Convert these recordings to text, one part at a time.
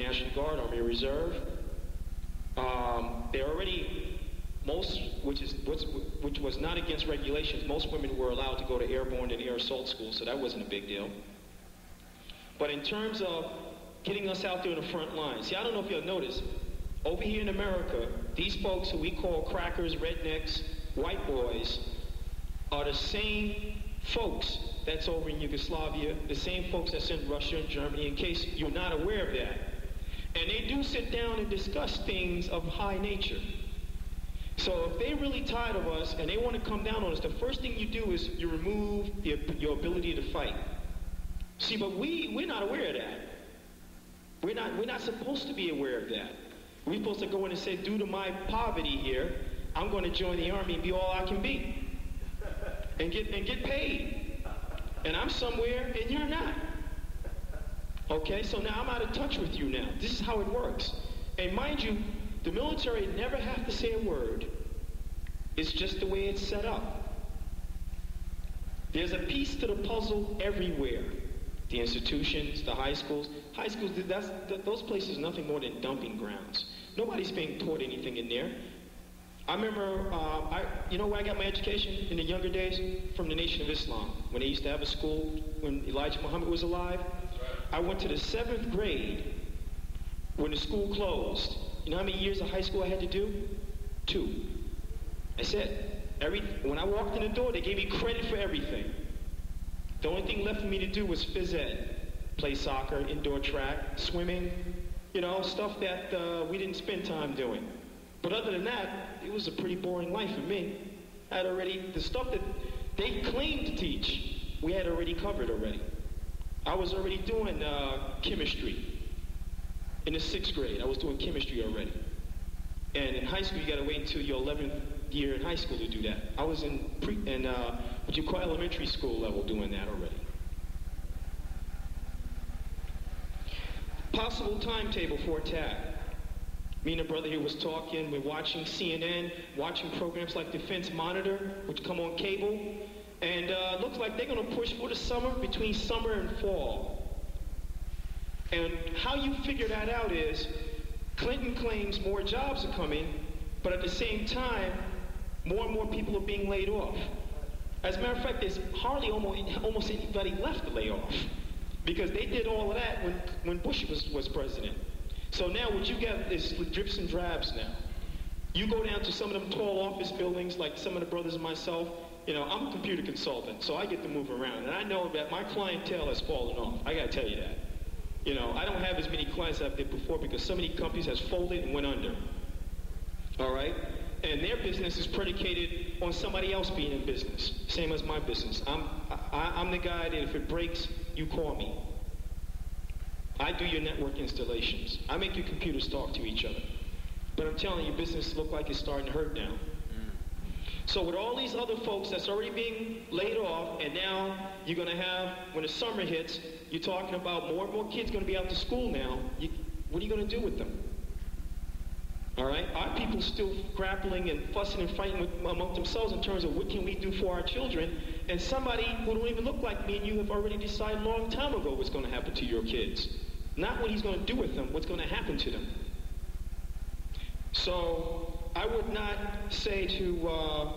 National Guard, Army Reserve. They're already, which was not against regulations, most women were allowed to go to airborne and air assault school, so that wasn't a big deal. But in terms of getting us out there in the front line, see, I don't know if you'll notice, over here in America, these folks who we call crackers, rednecks, white boys, are the same folks that's over in Yugoslavia, the same folks that's in Russia and Germany, in case you're not aware of that. And they do sit down and discuss things of high nature. So if they're really tired of us and they want to come down on us, the first thing you do is you remove your ability to fight. See, but we're not aware of that. We're not supposed to be aware of that. We're supposed to go in and say, due to my poverty here, I'm going to join the Army and be all I can be. And get paid. And I'm somewhere and you're not. Okay, so now I'm out of touch with you now. This is how it works. And mind you, the military never have to say a word. It's just the way it's set up. There's a piece to the puzzle everywhere. The institutions, the high schools. High schools, those places are nothing more than dumping grounds. Nobody's being taught anything in there. I remember, you know where I got my education in the younger days? From the Nation of Islam. When they used to have a school when Elijah Muhammad was alive. I went to the 7th grade when the school closed. You know how many years of high school I had to do? 2. That's it. When I walked in the door, they gave me credit for everything. The only thing left for me to do was phys ed. Play soccer, indoor track, swimming, you know, stuff that we didn't spend time doing. But other than that, it was a pretty boring life for me. I had already, the stuff that they claimed to teach, we had already covered already. I was already doing chemistry. In the 6th grade, I was doing chemistry already. And in high school, you gotta wait until your 11th year in high school to do that. I was in what you call elementary school level doing that already. Possible timetable for attack. Me and a brother here was talking, we're watching CNN, watching programs like Defense Monitor, which come on cable, and it looks like they're gonna push for the summer, between summer and fall. And how you figure that out is, Clinton claims more jobs are coming, but at the same time, more and more people are being laid off. As a matter of fact, there's hardly almost anybody left to lay off, because they did all of that when Bush was president. So now what you get is drips and drabs now. You go down to some of them tall office buildings, like some of the brothers and myself. You know, I'm a computer consultant, so I get to move around, and I know that my clientele has fallen off. I gotta tell you that. You know, I don't have as many clients as I did before because so many companies has folded and went under. All right? And their business is predicated on somebody else being in business. Same as my business. I'm the guy that if it breaks, you call me. I do your network installations. I make your computers talk to each other. But I'm telling you, business look like it's starting to hurt now. So with all these other folks that's already being laid off, and now you're going to have, when the summer hits, you're talking about more and more kids going to be out to school now. What are you going to do with them? All right? Our people still grappling and fussing and fighting among themselves in terms of what can we do for our children, and somebody who don't even look like me and you have already decided a long time ago what's going to happen to your kids. Not what he's going to do with them, what's going to happen to them. So I would not say to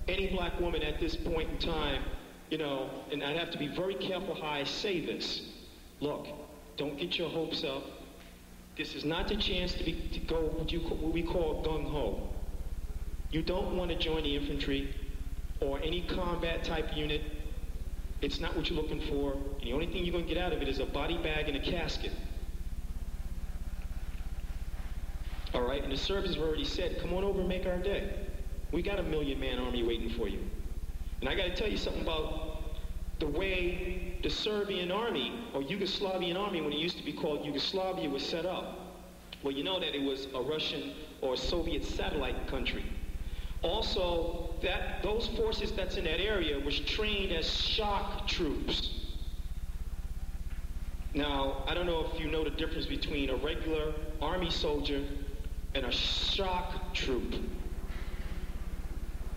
any black woman at this point in time, you know, and I'd have to be very careful how I say this. Look, don't get your hopes up. This is not the chance to go what we call gung-ho. You don't want to join the infantry or any combat type unit. It's not what you're looking for. And the only thing you're going to get out of it is a body bag and a casket. All right, and the service have already said, come on over and make our day. We got a 1,000,000-man army waiting for you. And I got to tell you something about the way the Serbian army, or Yugoslavian army, when it used to be called Yugoslavia, was set up. Well, you know that it was a Russian or Soviet satellite country. Also, those forces that's in that area was trained as shock troops. Now, I don't know if you know the difference between a regular army soldier and a shock troop.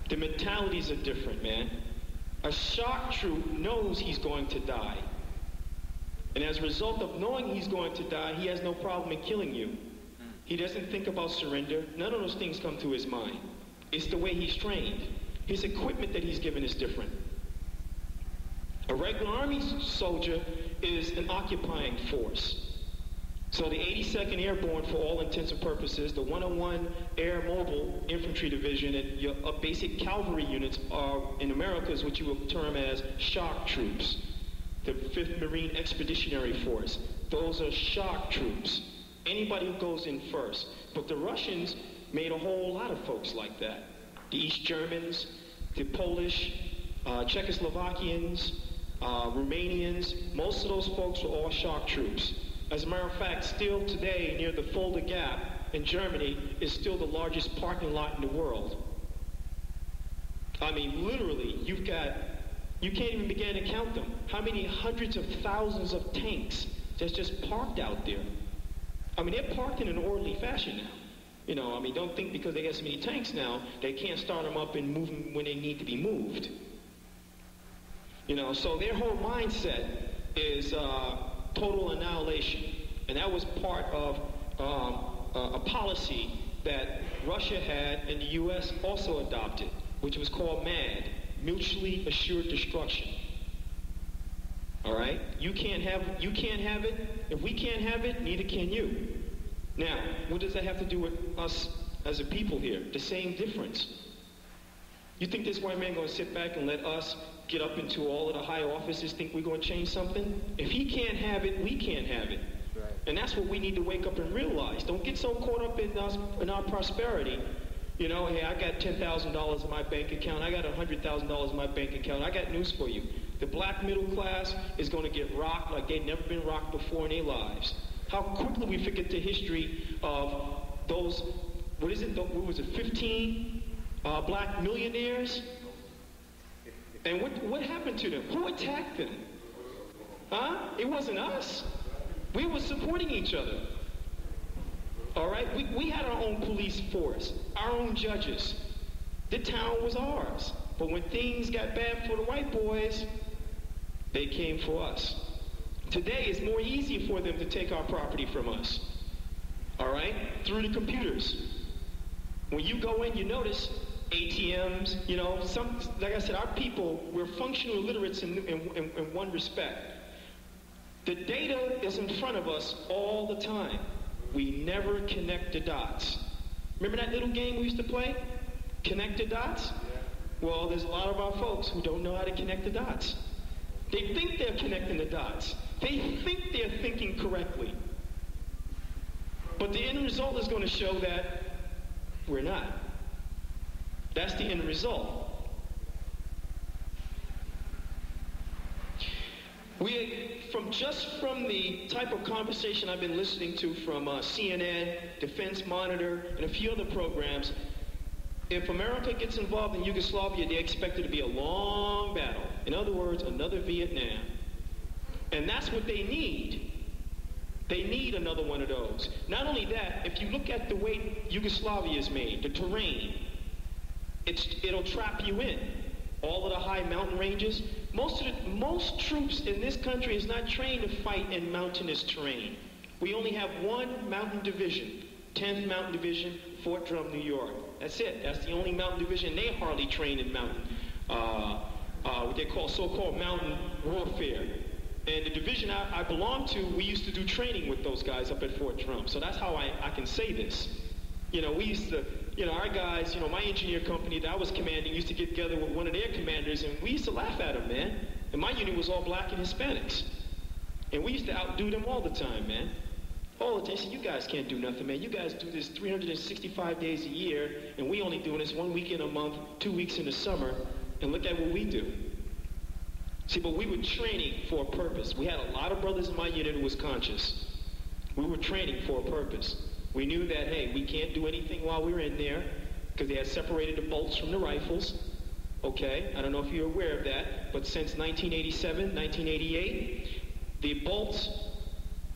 The mentalities are different, man. A shock troop knows he's going to die. And as a result of knowing he's going to die, he has no problem in killing you. He doesn't think about surrender. None of those things come to his mind. It's the way he's trained. His equipment that he's given is different. A regular Army soldier is an occupying force. So the 82nd Airborne, for all intents and purposes, the 101 Air Mobile Infantry Division, and your basic cavalry units are, in America, is what you would term as shock troops. The 5th Marine Expeditionary Force, those are shock troops. Anybody who goes in first. But the Russians made a whole lot of folks like that. The East Germans, the Polish, Czechoslovakians, Romanians, most of those folks were all shock troops. As a matter of fact, still today, near the Fulda Gap in Germany, is still the largest parking lot in the world. I mean, literally, you can't even begin to count them. How many hundreds of thousands of tanks that's just parked out there? I mean, they're parked in an orderly fashion now. You know, I mean, don't think because they got so many tanks now, they can't start them up and move them when they need to be moved. You know, so their whole mindset is total annihilation. And that was part of a policy that Russia had and the U.S. also adopted, which was called MAD, Mutually Assured Destruction. All right? You can't have it. If we can't have it, neither can you. Now, what does that have to do with us as a people here? The same difference. You think this white man going to sit back and let us get up into all of the high offices, think we're going to change something? If he can't have it, we can't have it. Right. And that's what we need to wake up and realize. Don't get so caught up in our prosperity. You know, hey, I got $10,000 in my bank account. I got $100,000 in my bank account. I got news for you. The black middle class is going to get rocked like they've never been rocked before in their lives. How quickly we forget the history of those, what was it, 15 black millionaires? And what happened to them? Who attacked them? Huh? It wasn't us. We were supporting each other. All right? We had our own police force, our own judges. The town was ours. But when things got bad for the white boys, they came for us. Today, it's more easy for them to take our property from us. All right? Through the computers. When you go in, you notice ATMs, you know, like I said, our people, we're functional illiterates in one respect. The data is in front of us all the time. We never connect the dots. Remember that little game we used to play? Connect the dots? Well, there's a lot of our folks who don't know how to connect the dots. They think they're connecting the dots. They think they're thinking correctly. But the end result is going to show that we're not. That's the end result. From the type of conversation I've been listening to from CNN, Defense Monitor, and a few other programs, if America gets involved in Yugoslavia, they expect it to be a long battle. In other words, another Vietnam. And that's what they need. They need another one of those. Not only that, if you look at the way Yugoslavia is made, the terrain, it'll trap you in. All of the high mountain ranges. Most troops in this country is not trained to fight in mountainous terrain. We only have one mountain division, 10th Mountain Division, Fort Drum, New York. That's it. That's the only mountain division. They hardly train in mountain, what they call so-called mountain warfare. And the division I belong to, we used to do training with those guys up at Fort Drum. So that's how I can say this. You know, we used to, you know, our guys, you know, my engineer company that I was commanding used to get together with one of their commanders, and we used to laugh at them, man. And my unit was all black and Hispanics. And we used to outdo them all the time, man. All the time. So you guys can't do nothing, man. You guys do this 365 days a year, and we only doing this 1 week in a month, 2 weeks in the summer, and look at what we do. See, but we were training for a purpose. We had a lot of brothers in my unit who was conscious. We were training for a purpose. We knew that, hey, we can't do anything while we were in there because they had separated the bolts from the rifles. Okay, I don't know if you're aware of that, but since 1987, 1988, the bolts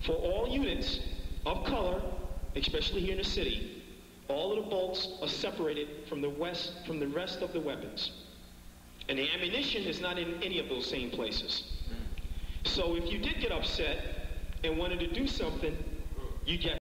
for all units of color, especially here in the city, all of the bolts are separated from the rest of the weapons. And the ammunition is not in any of those same places. So if you did get upset and wanted to do something, you got